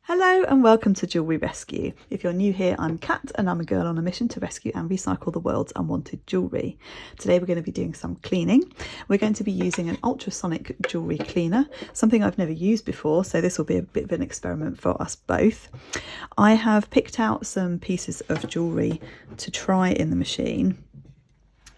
Hello and welcome to Jewellery Rescue. If you're new here, I'm Kat and I'm a girl on a mission to rescue and recycle the world's unwanted jewellery. Today we're going to be doing some cleaning. We're going to be using an ultrasonic jewellery cleaner, something I've never used before, so this will be a bit of an experiment for us both. I have picked out some pieces of jewellery to try in the machine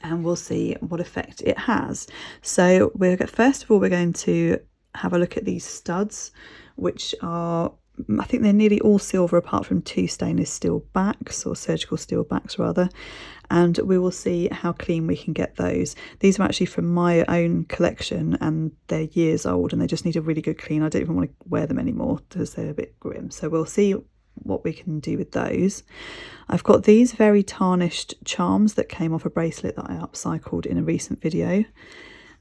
and we'll see what effect it has. So first of all we're going to have a look at these studs, which are, I think they're nearly all silver apart from two stainless steel backs, or surgical steel backs rather, and we will see how clean we can get those. These are actually from my own collection and they're years old and they just need a really good clean. I don't even want to wear them anymore because they're a bit grim, so we'll see what we can do with those. I've got these very tarnished charms that came off a bracelet that I upcycled in a recent video.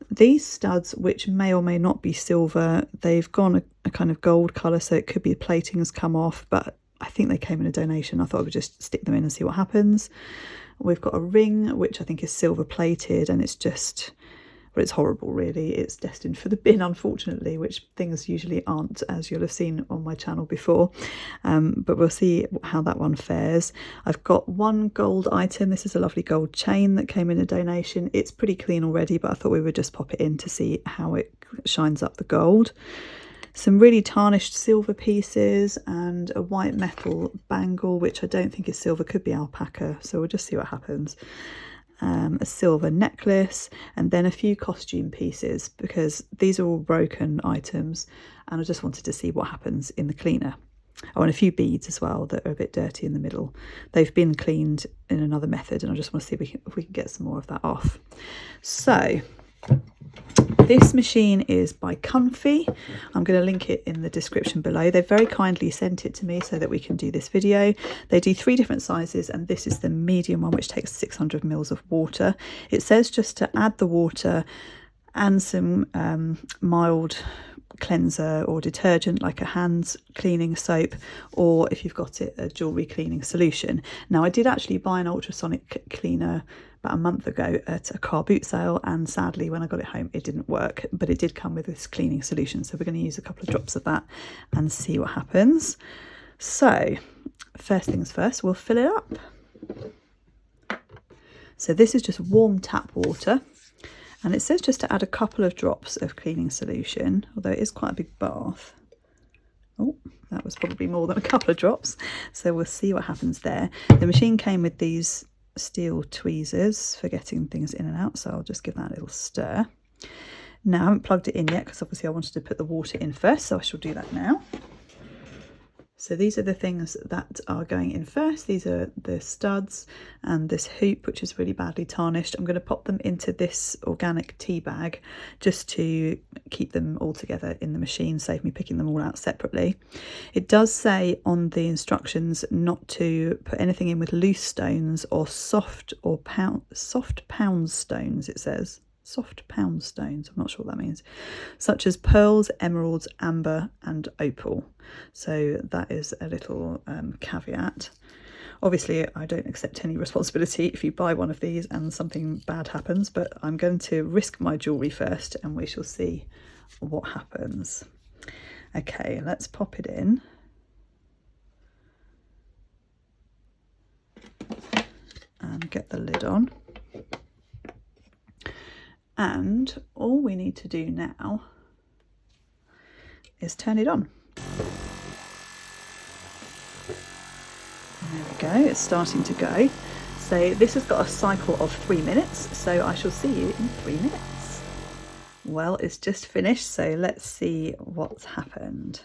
These studs, which may or may not be silver, they've gone a kind of gold colour, so it could be the plating has come off, but I think they came in a donation. I thought I would just stick them in and see what happens. We've got a ring, which I think is silver plated, and it's just, well, it's horrible really. It's destined for the bin, unfortunately, which things usually aren't, as you'll have seen on my channel before. But we'll see how that one fares. I've got one gold item. This is a lovely gold chain that came in a donation. It's pretty clean already, but I thought we would just pop it in to see how it shines up the gold. Some really tarnished silver pieces and a white metal bangle, which I don't think is silver, could be alpaca, so we'll just see what happens. A silver necklace, and then a few costume pieces, because these are all broken items and I just wanted to see what happens in the cleaner. Oh, and a few beads as well that are a bit dirty in the middle. They've been cleaned in another method and I just want to see if we can get some more of that off. So this machine is by Kunphy. I'm going to link it in the description below. They've very kindly sent it to me so that we can do this video. They do 3 different sizes and this is the medium one, which takes 600 mils of water. It says just to add the water and some mild cleanser or detergent like a hands cleaning soap, or if you've got it, a jewellery cleaning solution. Now I did actually buy an ultrasonic cleaner about a month ago at a car boot sale, and sadly when I got it home it didn't work, but it did come with this cleaning solution, so we're going to use a couple of drops of that and see what happens. So first things first, we'll fill it up. So this is just warm tap water, and it says just to add a couple of drops of cleaning solution, although it is quite a big bath. Oh, that was probably more than a couple of drops, so we'll see what happens there. The machine came with these steel tweezers for getting things in and out, so I'll just give that a little stir. Now I haven't plugged it in yet because obviously I wanted to put the water in first, so I shall do that now. So these are the things that are going in first. These are the studs and this hoop, which is really badly tarnished. I'm going to pop them into this organic tea bag just to keep them all together in the machine, save me picking them all out separately. It does say on the instructions not to put anything in with loose stones or soft pound stones, it says. Soft pound stones, I'm not sure what that means, such as pearls, emeralds, amber and opal. So that is a little caveat. Obviously I don't accept any responsibility if you buy one of these and something bad happens, but I'm going to risk my jewellery first and we shall see what happens. Okay, let's pop it in. And get the lid on. And all we need to do now is turn it on. There we go, it's starting to go. So this has got a cycle of 3 minutes, so I shall see you in 3 minutes. Well, it's just finished, so let's see what's happened.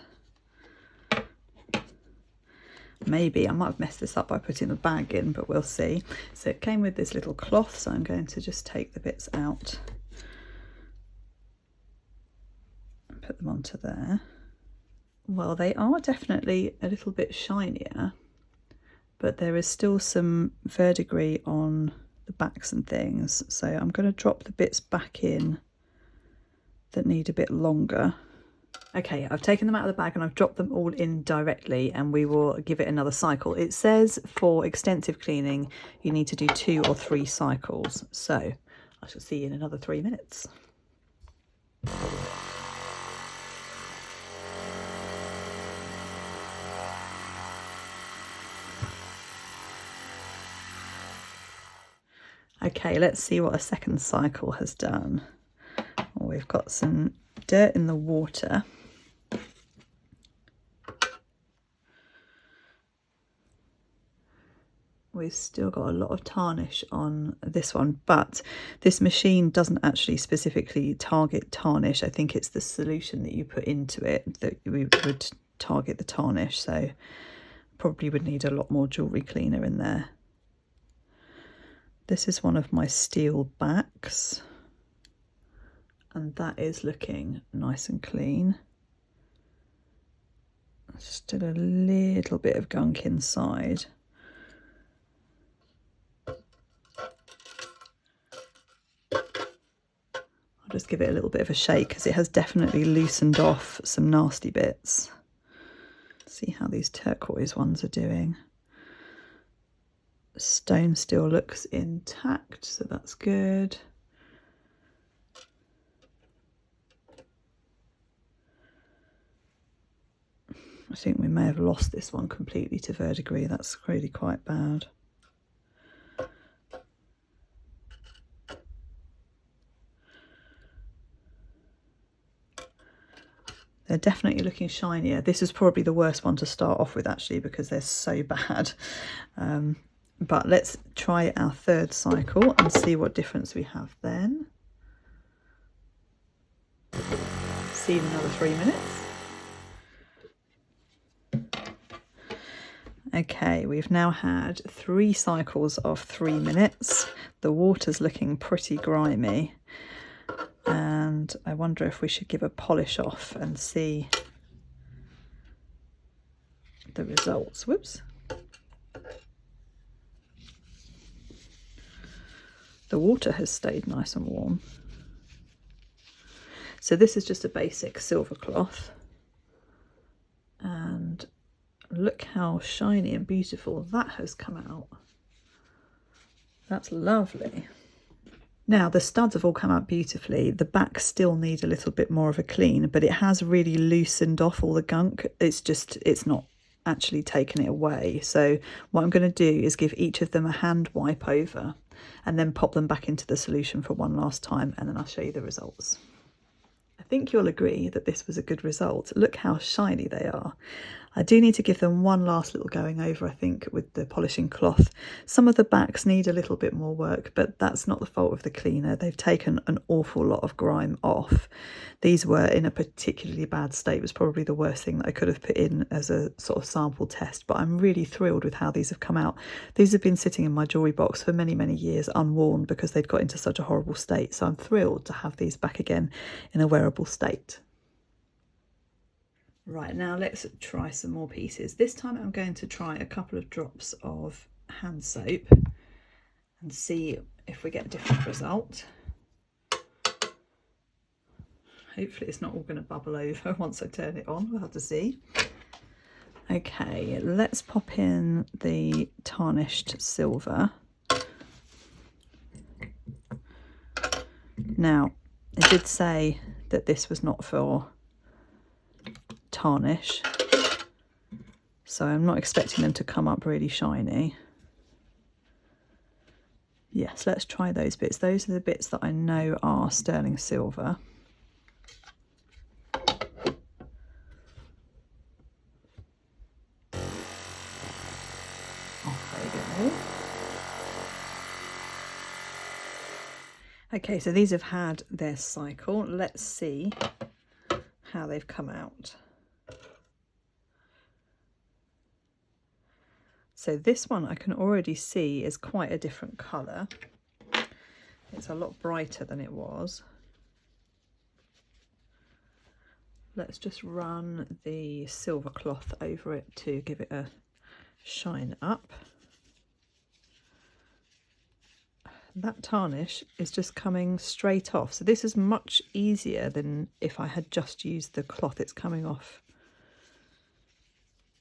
Maybe I might have messed this up by putting the bag in, but we'll see. So it came with this little cloth, so I'm going to just take the bits out. Put them onto there. Well, they are definitely a little bit shinier, but there is still some verdigris on the backs and things, so I'm going to drop the bits back in that need a bit longer. Okay, I've taken them out of the bag and I've dropped them all in directly, and we will give it another cycle. It says for extensive cleaning you need to do 2 or 3 cycles, so I shall see you in another 3 minutes. Okay, let's see what a second cycle has done. Well, we've got some dirt in the water. We've still got a lot of tarnish on this one, but this machine doesn't actually specifically target tarnish. I think it's the solution that you put into it that we would target the tarnish, so probably would need a lot more jewellery cleaner in there. This is one of my steel backs, and that is looking nice and clean. Still a little bit of gunk inside. I'll just give it a little bit of a shake because it has definitely loosened off some nasty bits. See how these turquoise ones are doing. The stone still looks intact, so that's good. I think we may have lost this one completely to verdigris. That's really quite bad. They're definitely looking shinier. This is probably the worst one to start off with actually because they're so bad. But let's try our third cycle and see what difference we have then. See you in another 3 minutes. Okay, we've now had 3 cycles of 3 minutes. The water's looking pretty grimy. And I wonder if we should give a polish off and see the results. Whoops. The water has stayed nice and warm. So this is just a basic silver cloth. And look how shiny and beautiful that has come out. That's lovely. Now the studs have all come out beautifully. The backs still need a little bit more of a clean, but it has really loosened off all the gunk. It's not actually taken it away. So what I'm going to do is give each of them a hand wipe over and then pop them back into the solution for one last time, and then I'll show you the results. I think you'll agree that this was a good result. Look how shiny they are. I do need to give them one last little going over, I think, with the polishing cloth. Some of the backs need a little bit more work, but that's not the fault of the cleaner. They've taken an awful lot of grime off. These were in a particularly bad state. It was probably the worst thing that I could have put in as a sort of sample test, but I'm really thrilled with how these have come out. These have been sitting in my jewellery box for many, many years unworn because they'd got into such a horrible state. So I'm thrilled to have these back again in a wearable state. Right, now let's try some more pieces. This time I'm going to try a couple of drops of hand soap and see if we get a different result. Hopefully it's not all going to bubble over once I turn it on. We'll have to see. Okay, let's pop in the tarnished silver. Now, I did say that this was not for tarnish, so I'm not expecting them to come up really shiny. Yes, let's try those bits. Those are the bits that I know are sterling silver. Off they go. Okay, so these have had their cycle. Let's see how they've come out. So this one I can already see is quite a different colour. It's a lot brighter than it was. Let's just run the silver cloth over it to give it a shine up. That tarnish is just coming straight off. So this is much easier than if I had just used the cloth. It's coming off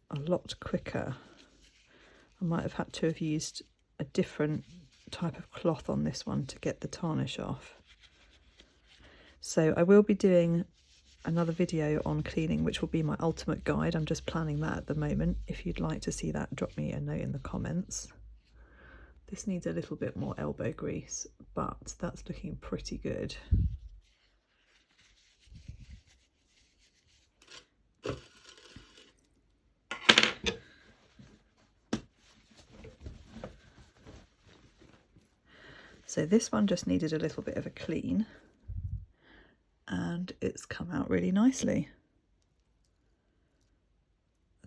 a lot quicker. I might have had to have used a different type of cloth on this one to get the tarnish off. So I will be doing another video on cleaning, which will be my ultimate guide. I'm just planning that at the moment. If you'd like to see that, drop me a note in the comments. This needs a little bit more elbow grease, but that's looking pretty good. So this one just needed a little bit of a clean, and it's come out really nicely.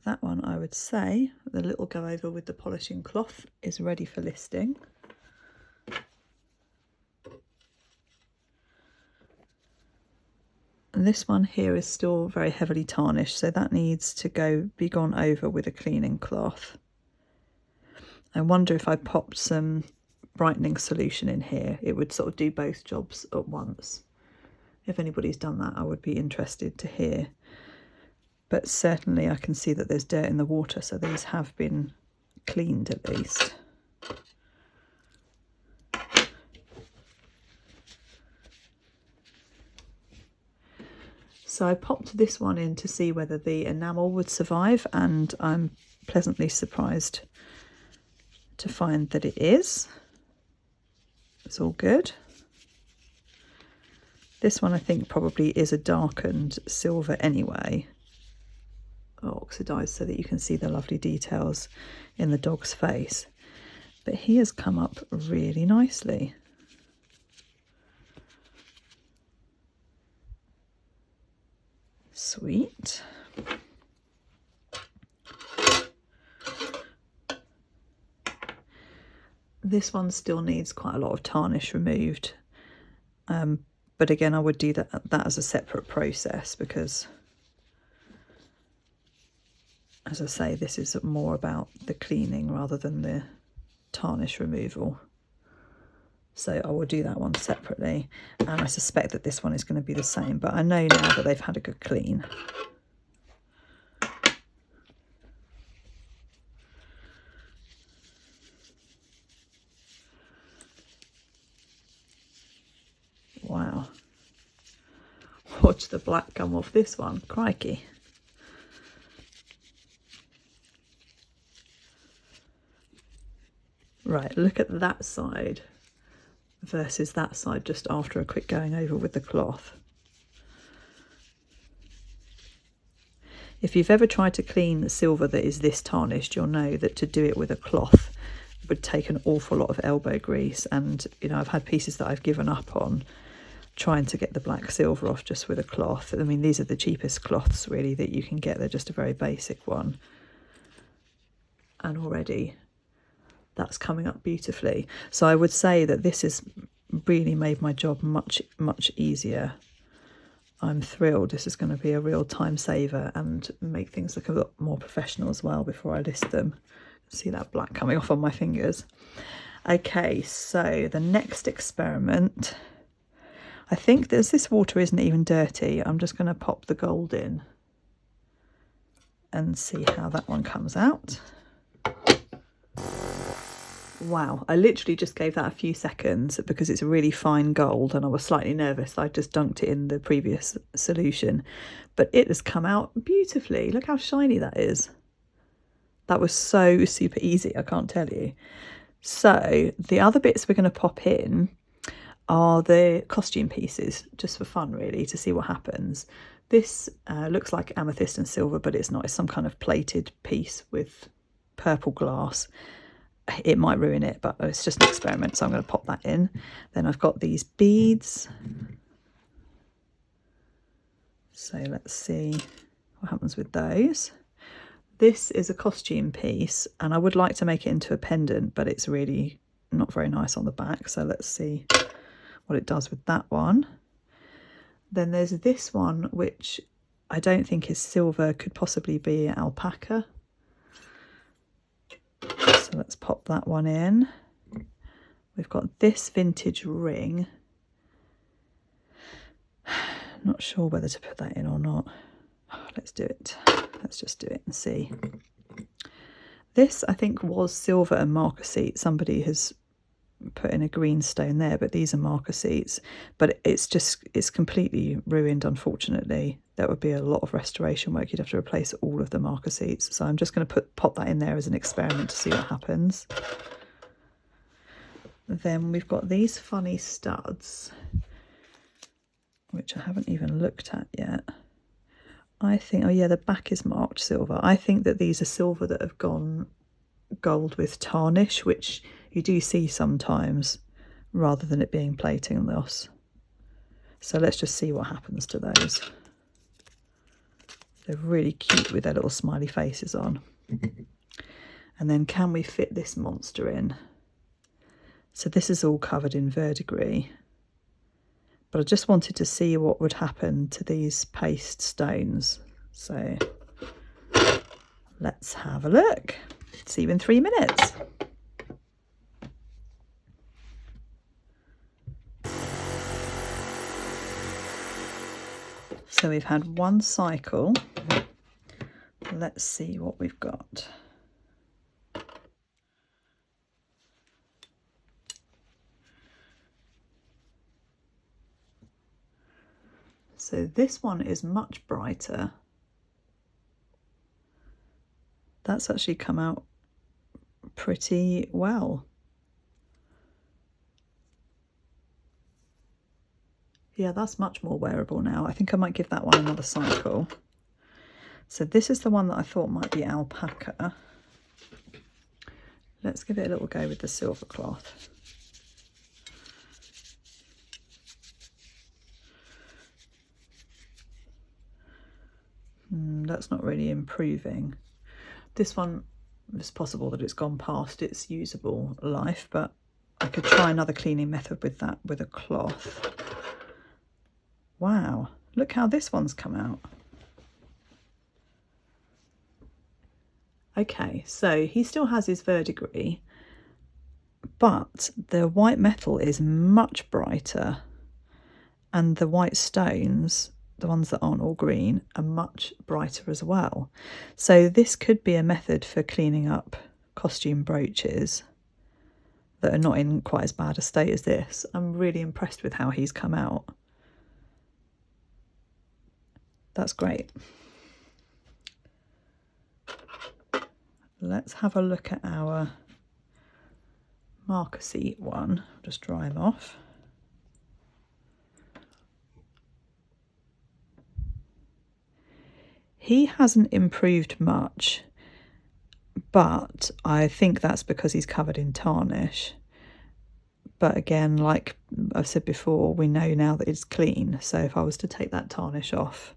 That one, I would say, the little go over with the polishing cloth is ready for listing. And this one here is still very heavily tarnished, so that needs to be gone over with a cleaning cloth. I wonder if I popped some brightening solution in here, it would sort of do both jobs at once. If anybody's done that, I would be interested to hear. But certainly I can see that there's dirt in the water, so these have been cleaned at least. So I popped this one in to see whether the enamel would survive, and I'm pleasantly surprised to find that it is. It's all good. This one I think probably is a darkened silver anyway, oxidised so that you can see the lovely details in the dog's face. But he has come up really nicely. Sweet. This one still needs quite a lot of tarnish removed, but again I would do that as a separate process, because as I say, this is more about the cleaning rather than the tarnish removal. So I will do that one separately, and I suspect that this one is going to be the same, but I know now that they've had a good clean. Wow. Watch the black come off this one, crikey. Right, look at that side versus that side just after a quick going over with the cloth. If you've ever tried to clean silver that is this tarnished, you'll know that to do it with a cloth would take an awful lot of elbow grease, and you know, I've had pieces that I've given up on trying to get the black silver off just with a cloth. I mean, these are the cheapest cloths really that you can get. They're just a very basic one, and already that's coming up beautifully. So I would say that this has really made my job much easier. I'm thrilled. This is going to be a real time saver and make things look a lot more professional as well before I list them. See that black coming off on my fingers. Okay, so the next experiment, I think this water isn't even dirty. I'm just going to pop the gold in and see how that one comes out. Wow, I literally just gave that a few seconds because it's a really fine gold and I was slightly nervous. I just dunked it in the previous solution, but it has come out beautifully. Look how shiny that is. That was so super easy, I can't tell you. So the other bits we're going to pop in are the costume pieces, just for fun really, to see what happens. This looks like amethyst and silver, but it's not. It's some kind of plated piece with purple glass. It might ruin it, but it's just an experiment, so I'm going to pop that in. Then I've got these beads. So let's see what happens with those. This is a costume piece, and I would like to make it into a pendant, but it's really not very nice on the back. So let's see what it does with that one. Then there's this one, which I don't think is silver, could possibly be alpaca. So let's pop that one in. We've got this vintage ring. Not sure whether to put that in or not. Let's do it. Let's just do it and see. This, I think, was silver and marcassite. Somebody has put in a green stone there, but these are marcassites. But it's completely ruined, unfortunately. That would be a lot of restoration work. You'd have to replace all of the marcassites. So I'm just going to pop that in there as an experiment to see what happens. Then we've got these funny studs, which I haven't even looked at yet. I think, oh yeah, the back is marked silver. I think that these are silver that have gone gold with tarnish, which you do see sometimes, rather than it being plating loss. So let's just see what happens to those. They're really cute with their little smiley faces on. And then can we fit this monster in? So this is all covered in verdigris, but I just wanted to see what would happen to these paste stones. So let's have a look. See you in 3 minutes. So we've had one cycle. Let's see what we've got. So this one is much brighter. That's actually come out pretty well. Yeah, that's much more wearable now. I think I might give that one another cycle. So this is the one that I thought might be alpaca. Let's give it a little go with the silver cloth. That's not really improving. This one, it's possible that it's gone past its usable life, but I could try another cleaning method with that, with a cloth. Wow, look how this one's come out. Okay, so he still has his verdigris, but the white metal is much brighter, and the white stones, the ones that aren't all green, are much brighter as well. So this could be a method for cleaning up costume brooches that are not in quite as bad a state as this. I'm really impressed with how he's come out. That's great. Let's have a look at our marker seat one. Just dry him off. He hasn't improved much, but I think that's because he's covered in tarnish. But again, like I've said before, we know now that it's clean. So if I was to take that tarnish off,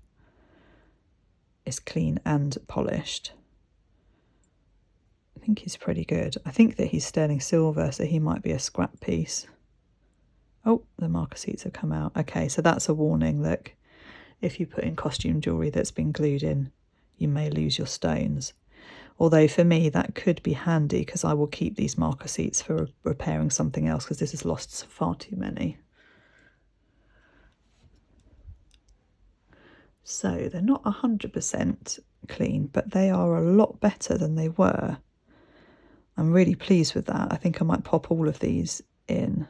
it's clean and polished. I think he's pretty good. I think that he's sterling silver, so he might be a scrap piece. Oh, the marker seats have come out. Okay, so that's a warning. Look, if you put in costume jewellery that's been glued in, you may lose your stones. Although for me, that could be handy because I will keep these marker seats for repairing something else, because this has lost far too many. So they're not 100% clean, but they are a lot better than they were. I'm really pleased with that. I think I might pop all of these in,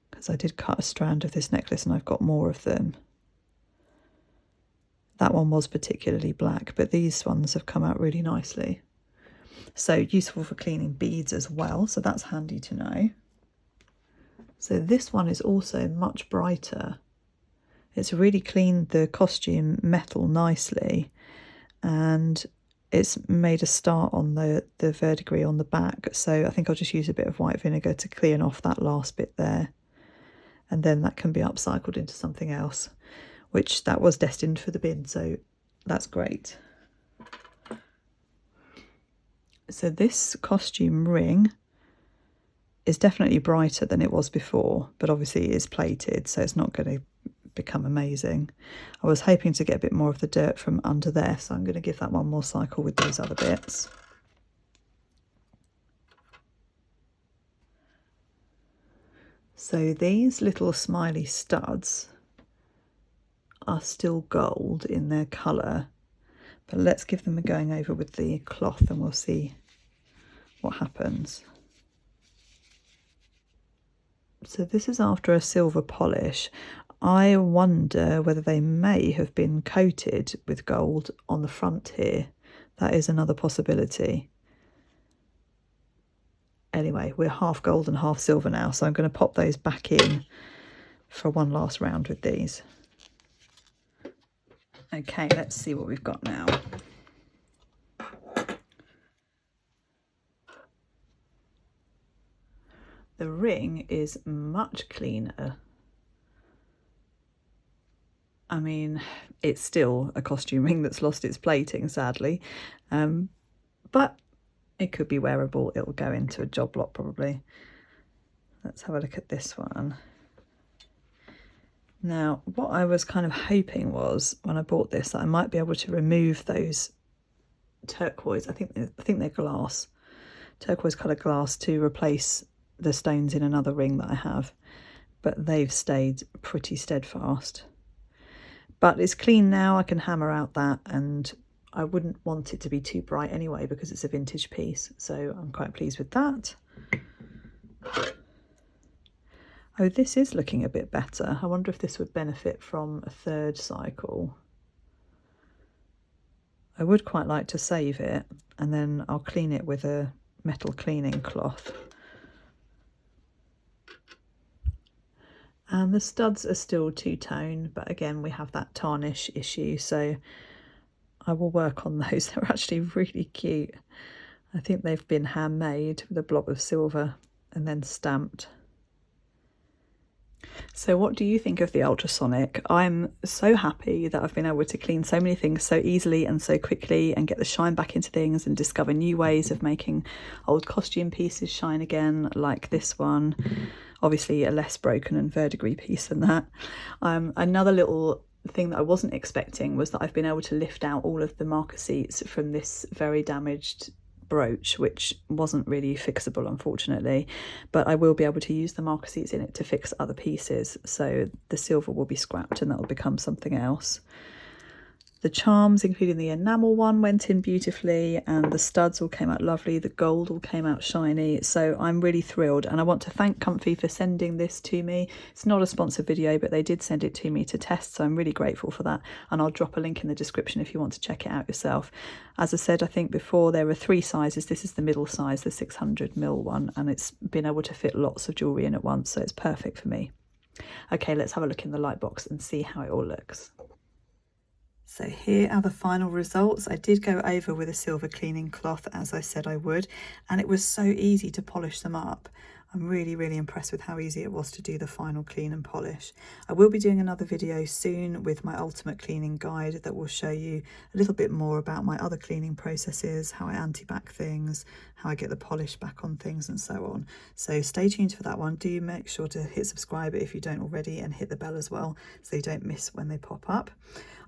because I did cut a strand of this necklace and I've got more of them. That one was particularly black, but these ones have come out really nicely. So useful for cleaning beads as well, so that's handy to know. So this one is also much brighter. It's really cleaned the costume metal nicely, and it's made a start on the verdigris on the back. So I think I'll just use a bit of white vinegar to clean off that last bit there, and then that can be upcycled into something else, which that was destined for the bin, so that's great. So this costume ring is definitely brighter than it was before, but obviously it is plated, so it's not going to become amazing. I was hoping to get a bit more of the dirt from under there, so I'm going to give that one more cycle with these other bits. So these little smiley studs are still gold in their colour, but let's give them a going over with the cloth and we'll see what happens. So this is after a silver polish. I wonder whether they may have been coated with gold on the front here. That is another possibility. Anyway, we're half gold and half silver now, so I'm going to pop those back in for one last round with these. Okay, let's see what we've got now. The ring is much cleaner. I mean, it's still a costume ring that's lost its plating, sadly, but it could be wearable. It'll go into a job lot probably. Let's have a look at this one. Now, what I was kind of hoping was, when I bought this, that I might be able to remove those turquoise, I think they're glass, turquoise coloured glass, to replace the stones in another ring that I have, but they've stayed pretty steadfast. But it's clean now, I can hammer out that, and I wouldn't want it to be too bright anyway because it's a vintage piece, so I'm quite pleased with that. Oh, this is looking a bit better. I wonder if this would benefit from a third cycle. I would quite like to save it, and then I'll clean it with a metal cleaning cloth. And the studs are still two-tone, but again, we have that tarnish issue, so I will work on those. They're actually really cute. I think they've been handmade with a blob of silver and then stamped. So what do you think of the Ultrasonic? I'm so happy that I've been able to clean so many things so easily and so quickly and get the shine back into things and discover new ways of making old costume pieces shine again, like this one. Obviously a less broken and verdigris piece than that. Another little thing that I wasn't expecting was that I've been able to lift out all of the marker seats from this very damaged brooch, which wasn't really fixable, unfortunately, but I will be able to use the marker seats in it to fix other pieces, so the silver will be scrapped and that will become something else. The charms, including the enamel one, went in beautifully, and the studs all came out lovely. The gold all came out shiny, so I'm really thrilled, and I want to thank Kunphy for sending this to me. It's not a sponsored video, but they did send it to me to test, so I'm really grateful for that, and I'll drop a link in the description if you want to check it out yourself. As I said, I think before, there are 3 sizes. This is the middle size, the 600ml one, and it's been able to fit lots of jewellery in at once, so it's perfect for me. Okay, let's have a look in the light box and see how it all looks. So here are the final results. I did go over with a silver cleaning cloth, as I said I would, and it was so easy to polish them up. I'm really, really impressed with how easy it was to do the final clean and polish. I will be doing another video soon with my ultimate cleaning guide that will show you a little bit more about my other cleaning processes, how I anti-back things, how I get the polish back on things and so on. So stay tuned for that one. Do make sure to hit subscribe if you don't already, and hit the bell as well so you don't miss when they pop up.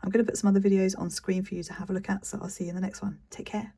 I'm going to put some other videos on screen for you to have a look at, so I'll see you in the next one. Take care.